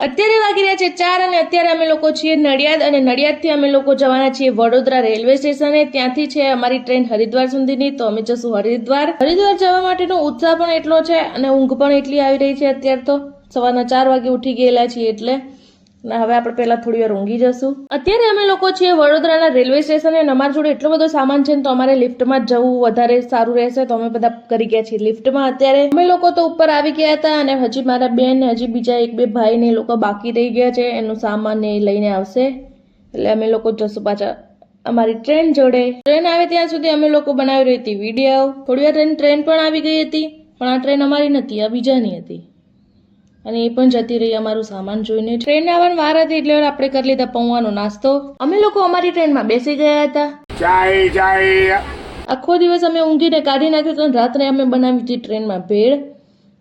અત્યારે વાગી રહ્યા છે 4 અને અત્યારે અમે લોકો છીએ નડિયાદ અને નડિયાદથી અમે લોકો જવાના છીએ વડોદરા રેલવે સ્ટેશને. ત્યાંથી છે અમારી ટ્રેન હરિદ્વાર સુધીની, તો અમે જશું હરિદ્વાર. હરિદ્વાર જવા માટેનો ઉત્સાહ પણ એટલો છે અને ઊંઘ પણ એટલી આવી રહી છે. અત્યારે તો સવારના 4 વાગે ઉઠી ગયેલા છીએ એટલે હવે આપણે પહેલા થોડી વાર ઊંઘી જશું. અત્યારે અમે લોકો છીએ વડોદરાના રેલવે સ્ટેશને અને અમારી જોડે એટલો બધો સામાન છે ને તો અમારે લિફ્ટમાં જ જવું વધારે સારું રહેશે, તો અમે બધા કરી ગયા છીએ લિફ્ટમાં. અત્યારે અમે લોકો તો ઉપર આવી ગયા હતા અને હજી મારા બેન ને હજી બીજા 1-2 ભાઈ ને એ લોકો બાકી રહી ગયા છે. એનું સામાન ને એ લઈને આવશે એટલે અમે લોકો જશું પાછા અમારી ટ્રેન જોડે. ટ્રેન આવે ત્યાં સુધી અમે લોકો બનાવી રહી હતી વિડીયો. થોડી વાર ટ્રેન પણ આવી ગઈ હતી, પણ આ ટ્રેન અમારી નથી, આ બીજાની હતી અને એ પણ જતી રહી અમારું સામાન જોઈને. ટ્રેન આવવાની વાર હતી એટલે આપણે કરી લીધા પૌવાનો નાસ્તો. અમે લોકો અમારી ટ્રેનમાં બેસી ગયા હતા. આખો દિવસ અમે ઊંઘીને કાઢી નાખ્યું તો રાત્રે અમે બનાવી હતી ટ્રેનમાં ભેળ.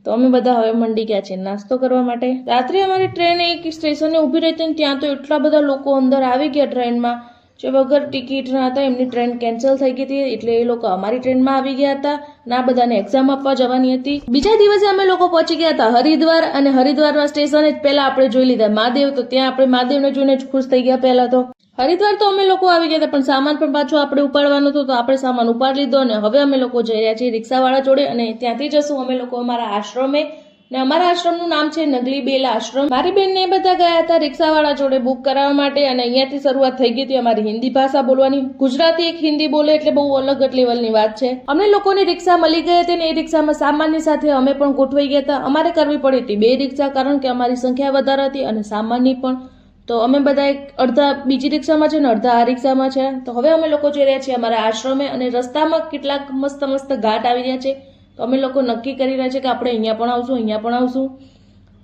તો અમે બધા હવે મંડી ગયા છે નાસ્તો કરવા માટે. રાત્રે અમારી ટ્રેન એક સ્ટેશને ઊભી રહી હતી, ત્યાં તો એટલા બધા લોકો અંદર આવી ગયા ટ્રેનમાં જે વગર ટિકિટના હતા. એમની ટ્રેન કેન્સલ થઈ ગઈ હતી એટલે એ લોકો અમારી ટ્રેનમાં આવી ગયા હતા અને આ બધાને એક્ઝામ આપવા જવાની હતી. બીજા દિવસે અમે લોકો પહોંચી ગયા હતા હરિદ્વાર અને હરિદ્વારમાં સ્ટેશને જ પહેલા આપણે જોઈ લીધા મહાદેવ, તો ત્યાં આપણે મહાદેવને જોઈને જ ખુશ થઈ ગયા. પહેલા તો હરિદ્વાર તો અમે લોકો આવી ગયા હતા પણ સામાન પણ પાછો આપણે ઉપાડવાનો હતો, તો આપણે સામાન ઉપાડી લીધો અને હવે અમે લોકો જઈ રહ્યા છીએ રિક્ષાવાળા જોડે અને ત્યાંથી જશું અમે લોકો અમારા આશ્રમે. ને અમારા આશ્રમનું નામ છે નગલી બેલ આશ્રમ. મારી બેન ને બધા ગયા હતા રિક્ષાવાળા જોડે બુક કરાવવા માટે અને અહીંયાથી શરૂઆત થઈ ગઈ હતી અમારી હિન્દી ભાષા બોલવાની. ગુજરાતી એક હિન્દી બોલે એટલે બહુ અલગ જ લેવલની વાત છે. અમને લોકોની રિક્ષા મળી ગઈ હતી ને એ રિક્ષામાં સામાનની સાથે અમે પણ ગોઠવાઈ ગયા હતા. અમારે કરવી પડી હતી 2 રિક્ષા કારણ કે અમારી સંખ્યા વધારે હતી અને સામાનની પણ, તો અમે બધા અડધા બીજી રિક્ષામાં છે ને અડધા આ રિક્ષામાં છે. તો હવે અમે લોકો જઈ રહ્યા છીએ અમારા આશ્રમે અને રસ્તામાં કેટલાક મસ્ત મસ્ત ઘાટ આવી રહ્યા છે, તો અમે લોકો નક્કી કરી રહ્યા છે કે આપણે અહીંયા પણ આવશું, અહીંયા પણ આવશું.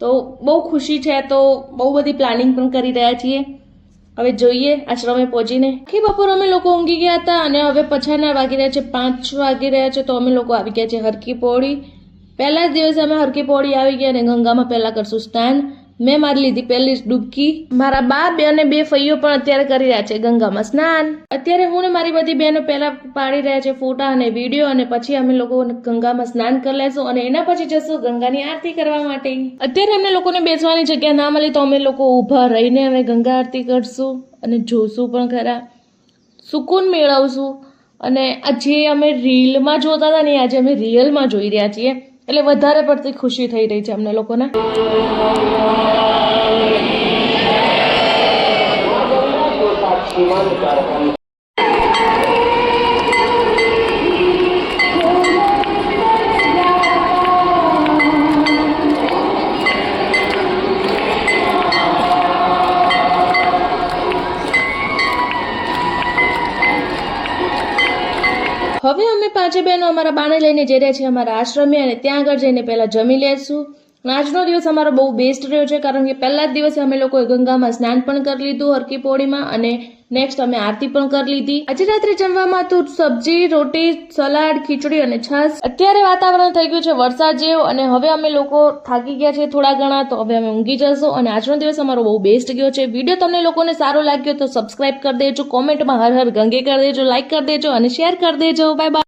તો બહુ ખુશી છે, તો બહુ બધી પ્લાનિંગ પણ કરી રહ્યા છીએ. હવે જોઈએ આશ્રમે પહોંચીને. આખી બપોર અમે લોકો ઊંઘી ગયા હતા અને હવે પછાડના વાગી રહ્યા છે 5 વાગી રહ્યા છે, તો અમે લોકો આવી ગયા છે હરકી પૌડી. પહેલા જ દિવસે અમે હરકી પૌડી આવી ગયા અને ગંગામાં પહેલા કરશું સ્નાન. મેં મારી લીધી પહેલી જ ડૂબકી. મારા બા અને 2 ફઈઓ પણ અત્યારે કરી રહ્યા છે ગંગામાં સ્નાન. અત્યારે હું ને મારી બધી બહેનો પહેલા પાડી રહ્યા છે ફોટા અને વિડીયો અને પછી અમે લોકો ગંગામાં સ્નાન કરી લેશું અને એના પછી જશું ગંગાની આરતી કરવા માટે. અત્યારે અમને લોકોને બેસવાની જગ્યા ના મળી તો અમે લોકો ઊભા રહીને અમે ગંગા આરતી કરશું અને જોશું પણ ખરા, સુકૂન મેળવશું. અને જે અમે રીલમાં જોતા હતા ને આજે અમે રિયલમાં જોઈ રહ્યા છીએ એટલે વધારે પડતી ખુશી થઈ રહી છે અમને લોકોને. હવે અમે 5 બહેનો અમારા બાને લઈને જઈ રહ્યા છીએ અમારા આશ્રમે અને ત્યાં આગળ જઈને પહેલા જમી લેશું. આજનો દિવસ અમારો બહુ બેસ્ટ રહ્યો છે કારણ કે પહેલા જ દિવસે અમે લોકોએ ગંગામાં સ્નાન પણ કરી લીધું હરકી પૌડીમાં અને નેક્સ્ટ અમે આરતી પણ કરી લીધી. આજે રાત્રે જમવામાં હતું સબ્જી, રોટી, સલાડ, ખીચડી અને છાશ. અત્યારે વાતાવરણ થઈ ગયું છે વરસાદ જેવું અને હવે અમે લોકો થાકી ગયા છે થોડા ઘણા, તો હવે અમે ઊંઘી જશું અને આજનો દિવસ અમારો બહુ બેસ્ટ ગયો છે. વિડીયો તમને લોકોને સારો લાગ્યો તો સબસ્ક્રાઇબ કરી દેજો, કોમેન્ટમાં હર હર ગંગે કરી દેજો, લાઈક કરી દેજો અને શેર કરી દેજો. Bye bye.